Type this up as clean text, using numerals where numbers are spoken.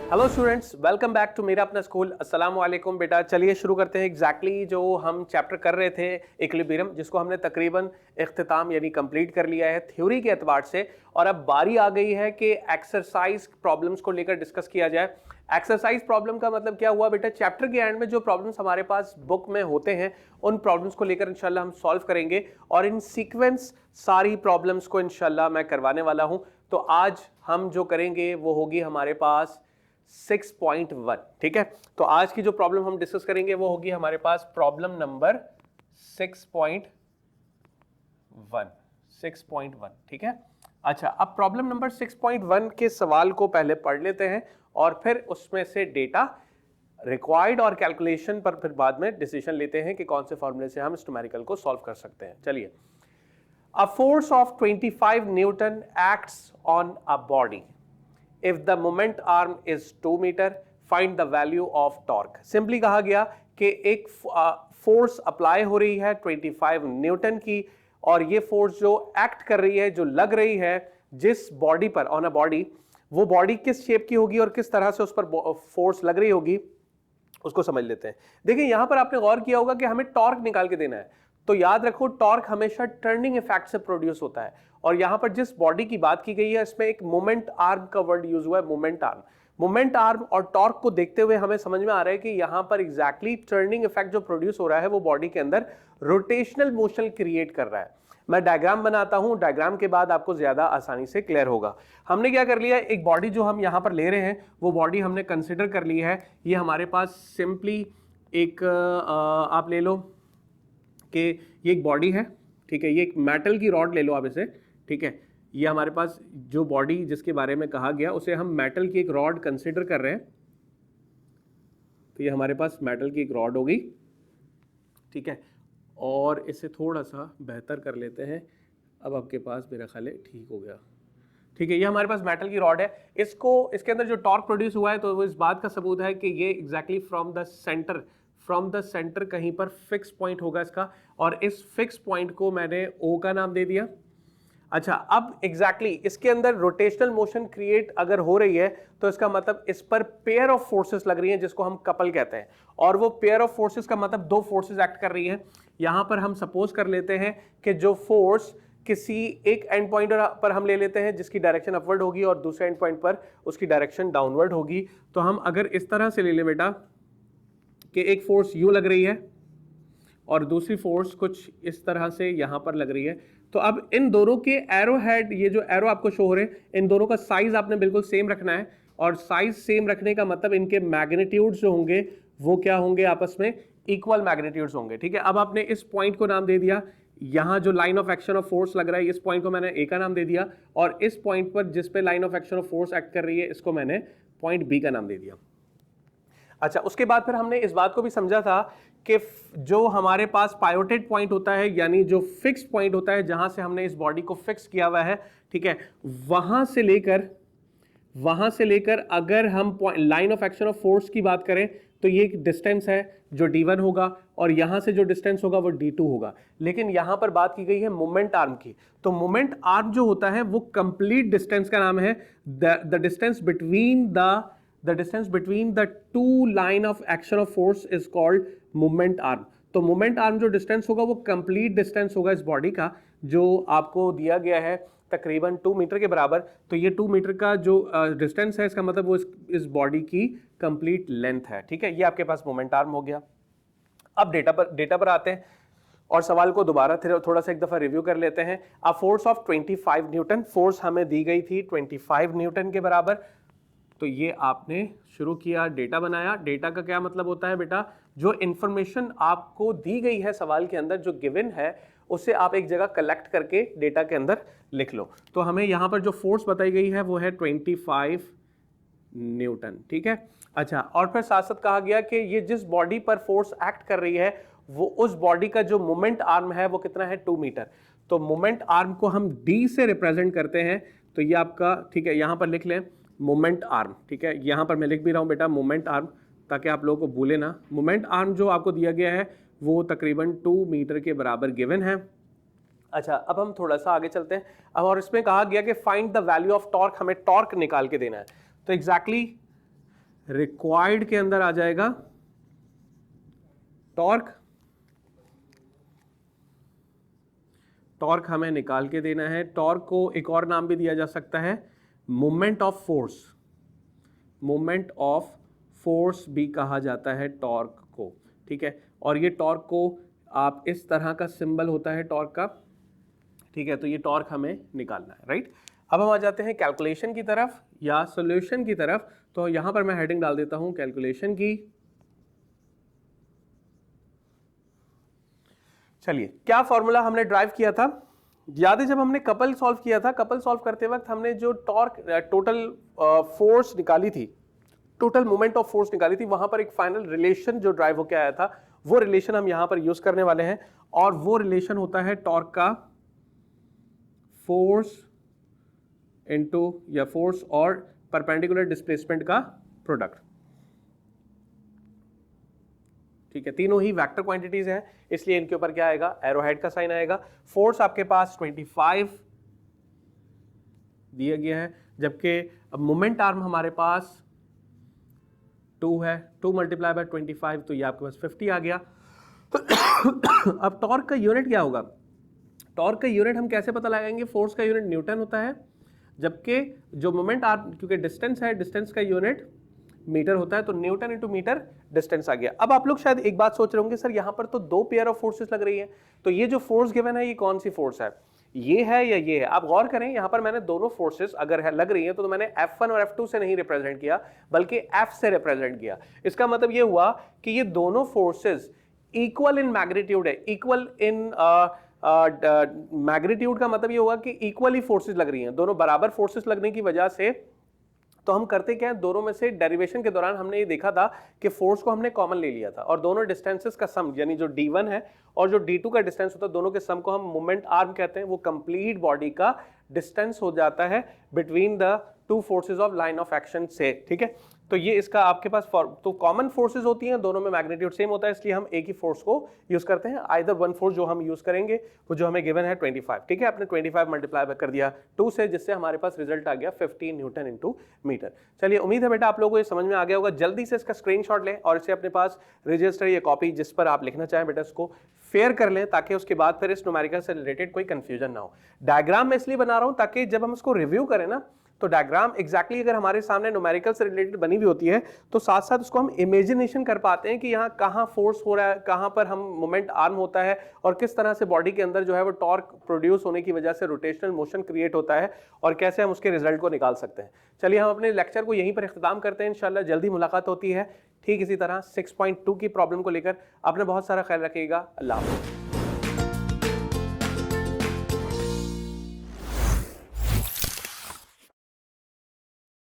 Hello students, welcome back to मेरा अपना school. अस्सलाम वालेकुम बेटा। चलिए शुरू करते हैं एग्जैक्टली जो हम चैप्टर कर रहे थे इक्विलिब्रियम, जिसको हमने तकरीबन इख्तिताम यानी कंप्लीट कर लिया है थ्योरी के एतबार से। और अब बारी आ गई है कि एक्सरसाइज प्रॉब्लम्स को लेकर डिस्कस किया जाए। एक्सरसाइज प्रॉब्लम का मतलब क्या हुआ बेटा, चैप्टर के एंड में जो प्रॉब्लम्स हमारे पास बुक में होते हैं उन प्रॉब्लम्स को लेकर इंशाल्लाह हम सॉल्व करेंगे और इन सीक्वेंस सारी प्रॉब्लम्स को इंशाल्लाह मैं करवाने वाला हूं। तो आज हम जो करेंगे वो होगी हमारे पास 6.1। ठीक है, तो आज की जो प्रॉब्लम हम डिस्कस करेंगे वो होगी हमारे पास प्रॉब्लम नंबर 6.1। ठीक है, अच्छा अब प्रॉब्लम नंबर 6.1 के सवाल को पहले पढ़ लेते हैं और फिर उसमें से डेटा रिक्वायर्ड और कैलकुलेशन पर फिर बाद में डिसीजन लेते हैं कि कौन से फॉर्मूले से हम इस न्यूमेरिकल को सॉल्व कर सकते हैं। चलिए, a force of 25 Newton acts on a body if the moment arm is 2 meter, find the value of torque। Simply कहा गया कि एक फोर्स अप्लाई हो रही है 25 न्यूटन की और ये फोर्स जो एक्ट कर रही है, जो लग रही है जिस बॉडी पर, ऑन अ बॉडी, वो बॉडी किस शेप की होगी और किस तरह से उस पर फोर्स लग रही होगी उसको समझ लेते हैं। देखिए यहां पर आपने गौर किया होगा कि हमें टॉर्क निकाल के देना है, तो याद रखो टॉर्क हमेशा टर्निंग इफेक्ट से प्रोड्यूस होता है। और यहां पर जिस बॉडी की बात की गई है इसमें एक मोमेंट आर्म का वर्ड यूज हुआ है, मोमेंट आर्म। मोमेंट आर्म और टॉर्क को देखते हुए हमें समझ में आ रहा है कि यहां पर एग्जैक्टली टर्निंग इफेक्ट जो प्रोड्यूस हो रहा है वो बॉडी के अंदर रोटेशनल मोशन क्रिएट कर रहा है। मैं डायग्राम बनाता हूं, डायग्राम के बाद आपको ज्यादा आसानी से क्लियर होगा। हमने क्या कर लिया, एक बॉडी जो हम यहां पर ले रहे हैं वो बॉडी हमने कंसिडर कर ली है। ये हमारे पास सिंपली एक आप ले लो कि ये एक बॉडी है। ठीक है, ये एक मेटल की रॉड ले लो आप इसे। ठीक है, ये हमारे पास जो बॉडी जिसके बारे में कहा गया उसे हम मेटल की एक रॉड कंसिडर कर रहे हैं। तो ये हमारे पास मेटल की एक रॉड होगी। ठीक है, और इसे थोड़ा सा बेहतर कर लेते हैं। अब आपके पास मेरा ख्याल है ठीक हो गया। ठीक है, ये हमारे पास मेटल की रॉड है। इसके अंदर जो टॉर्क प्रोड्यूस हुआ है तो वो इस बात का सबूत है कि ये एग्जैक्टली फ्रॉम द सेंटर कहीं पर फिक्स पॉइंट होगा इसका, और इस फिक्स पॉइंट को मैंने ओ का नाम दे दिया। अच्छा, अब एग्जैक्टली इसके अंदर रोटेशनल मोशन क्रिएट अगर हो रही है तो इसका मतलब इस पर पेयर ऑफ फोर्सेस लग रही हैं जिसको हम कपल कहते हैं। और वो पेयर ऑफ फोर्सेस का मतलब दो फोर्सेस एक्ट कर रही हैं। यहां पर हम सपोज कर लेते हैं कि जो फोर्स किसी एक एंड पॉइंट पर हम ले लेते हैं जिसकी डायरेक्शन अपवर्ड होगी और दूसरे एंड पॉइंट पर उसकी डायरेक्शन डाउनवर्ड होगी। तो हम अगर इस तरह से ले लें बेटा कि एक फोर्स यू लग रही है और दूसरी फोर्स कुछ इस तरह से यहां पर लग रही है, तो अब इन दोनों के एरो हेड, ये जो एरो आपको शो हो रहे हैं, इन दोनों का साइज आपने बिल्कुल सेम रखना है। और साइज सेम रखने का मतलब इनके मैग्नीट्यूड्स जो होंगे वो क्या होंगे, आपस में इक्वल मैग्नीट्यूड्स होंगे। ठीक है, अब आपने इस पॉइंट को नाम दे दिया, यहां जो line of action of force लग रहा है इस पॉइंट को मैंने ए का नाम दे दिया, और इस पॉइंट पर जिस पे line of action of force act कर रही है इसको मैंने पॉइंट बी का नाम दे दिया। अच्छा, उसके बाद फिर हमने इस बात को भी समझा था कि जो हमारे पास पायोटेड पॉइंट होता है, यानी जो फिक्स पॉइंट होता है जहां से हमने इस बॉडी को फिक्स किया हुआ है, ठीक है, वहां से लेकर अगर हम line of action of force की बात करें तो ये एक डिस्टेंस है जो d1 होगा, और यहां से जो डिस्टेंस होगा वो d2 होगा। लेकिन यहां पर बात की गई है मोमेंट आर्म की, तो मोमेंट आर्म जो होता है वो कंप्लीट डिस्टेंस का नाम है। The distance between the two line of action of force is called moment arm. तो मोमेंट आर्म जो डिस्टेंस होगा वो कंप्लीट डिस्टेंस होगा इस बॉडी का, जो आपको दिया गया है तकरीबन 2 मीटर के बराबर। तो ये 2 मीटर का जो डिस्टेंस है इसका मतलब वो इस बॉडी की कंप्लीट लेंथ है। ठीक है, ये आपके पास मोमेंट आर्म हो गया। अब डेटा पर आते हैं और सवाल को दोबारा थोड़ा सा एक दफा रिव्यू कर लेते हैं। A force of 25 Newton, force हमें दी गई थी 25 न्यूटन के बराबर। तो ये आपने शुरू किया, डेटा बनाया। डेटा का क्या मतलब होता है बेटा, जो इंफॉर्मेशन आपको दी गई है सवाल के अंदर, जो गिवन है, उसे आप एक जगह कलेक्ट करके डेटा के अंदर लिख लो। तो हमें यहां पर जो फोर्स बताई गई है वो है 25 न्यूटन। ठीक है, अच्छा, और फिर साथ साथ कहा गया कि ये जिस बॉडी पर फोर्स एक्ट कर रही है वो उस बॉडी का जो मोमेंट आर्म है वो कितना है, 2 मीटर। तो मोमेंट आर्म को हम डी से रिप्रेजेंट करते हैं। तो ये आपका, ठीक है, यहां पर लिख लें मोमेंट आर्म। ठीक है, यहां पर मैं लिख भी रहा हूं बेटा मोमेंट आर्म, ताकि आप लोगों को भूले ना। मोमेंट आर्म जो आपको दिया गया है वो तकरीबन 2 मीटर के बराबर गिवन है। अच्छा, अब हम थोड़ा सा आगे चलते हैं। अब और इसमें कहा गया कि find the value of torque, हमें टॉर्क निकाल के देना है। तो एग्जैक्टली रिक्वायर्ड के अंदर आ जाएगा टॉर्क। टॉर्क हमें निकाल के देना है। टॉर्क को एक और नाम भी दिया जा सकता है moment of force. Moment of force भी कहा जाता है टॉर्क को, ठीक है। और ये टॉर्क को आप इस तरह का सिंबल होता है टॉर्क का, ठीक है। तो ये टॉर्क हमें निकालना है, राइट। अब हम आ जाते हैं कैलकुलेशन की तरफ या सॉल्यूशन की तरफ। तो यहां पर मैं हेडिंग डाल देता हूं कैलकुलेशन की। चलिए, क्या फॉर्मूला हमने ड्राइव किया था? याद है जब हमने कपल सॉल्व किया था, कपल सॉल्व करते वक्त हमने जो टॉर्क टोटल फोर्स निकाली थी, टोटल मोमेंट ऑफ फोर्स निकाली थी, वहां पर एक फाइनल रिलेशन जो ड्राइव होकर आया था, वो रिलेशन हम यहां पर यूज करने वाले हैं। और वो रिलेशन होता है टॉर्क का फोर्स इनटू या फोर्स और परपेंडिकुलर डिस्प्लेसमेंट का प्रोडक्ट, ठीक है। तीनों ही वेक्टर क्वांटिटीज हैं, इसलिए इनके ऊपर क्या आएगा? एरोहेड का साइन आएगा। फोर्स आपके पास 25 दिया गया है, जबकि अब मोमेंट आर्म हमारे पास 2 है। 2 मल्टीप्लाई बाय 25, तो ये आपके पास 50 आ गया। अब टॉर्क का यूनिट क्या होगा? टॉर्क का यूनिट हम कैसे पता लगाएंगे? फोर्स का यूनिट न्यूटन होता है, जबकि जो मोमेंट आर्म, क्योंकि डिस्टेंस है, डिस्टेंस का यूनिट मीटर होता है, तो न्यूटन इंटू मीटर डिस्टेंस आ गया। अब आप लोग शायद एक बात सोच रहे होंगे, सर यहां पर तो 2 पेयर ऑफ फोर्सेस लग रही है, तो ये जो फोर्स गिवन है ये कौन सी फोर्स है? ये है या ये है? आप गौर करें, यहां पर मैंने दोनों फोर्सेस अगर लग रही हैं तो मैंने F1 और F2 से नहीं रिप्रेजेंट किया, बल्कि F से रिप्रेजेंट किया। इसका मतलब ये हुआ कि ये दोनों फोर्सेस इक्वल इन मैग्नीट्यूड है। इक्वल इन मैग्नीट्यूड का मतलब ये होगा कि इक्वली फोर्सेस लग रही हैं, दोनों बराबर फोर्सेस लगने की वजह से। तो हम करते क्या है, दोनों में से डेरिवेशन के दौरान हमने ये देखा था कि फोर्स को हमने कॉमन ले लिया था, और दोनों डिस्टेंसेस का सम, यानी जो D1 है और जो D2 का डिस्टेंस होता है, दोनों के सम को हम मोमेंट आर्म कहते हैं। वो कंप्लीट बॉडी का डिस्टेंस हो जाता है between the 2 forces of line of action से, ठीक है। तो ये इसका आपके पास तो कॉमन फोर्सेस होती हैं, दोनों में मैग्नीट्यूड सेम होता है, इसलिए हम एक ही फोर्स को यूज करते हैं। आइदर वन फोर्स जो हम यूज करेंगे वो जो हमें गिवन है 25, ठीक है। आपने 25 मल्टीप्लाई कर दिया 2 से, जिससे हमारे पास रिजल्ट आ गया 15 न्यूटन इंटू मीटर। चलिए, उम्मीद है बेटा आप लोगों को ये समझ में आ गया होगा। जल्दी से इसका स्क्रीनशॉट लें और इसे अपने पास रजिस्टर या कॉपी जिस पर आप लिखना चाहें बेटा इसको फेयर कर लें, ताकि उसके बाद फिर इस न्यूमेरिकल से रिलेटेड कोई कंफ्यूजन ना हो। डायग्राम मैं इसलिए बना रहा हूं ताकि जब हम इसको रिव्यू करें ना, तो डायग्राम एग्जैक्टली अगर हमारे सामने न्यूमेरिकल से रिलेटेड बनी हुई होती है, तो साथ साथ उसको हम इमेजिनेशन कर पाते हैं कि यहाँ कहाँ फोर्स हो रहा है, कहाँ पर हम मोमेंट आर्म होता है, और किस तरह से बॉडी के अंदर जो है वो टॉर्क प्रोड्यूस होने की वजह से रोटेशनल मोशन क्रिएट होता है, और कैसे हम उसके रिजल्ट को निकाल सकते हैं। चलिए, हम अपने लेक्चर को यहीं पर इख्तिताम करते हैं। इंशाल्लाह जल्दी मुलाकात होती है ठीक इसी तरह 6.2 की प्रॉब्लम को लेकर। आपने बहुत सारा ख्याल रखिएगा। अल्लाह हाफ़िज़।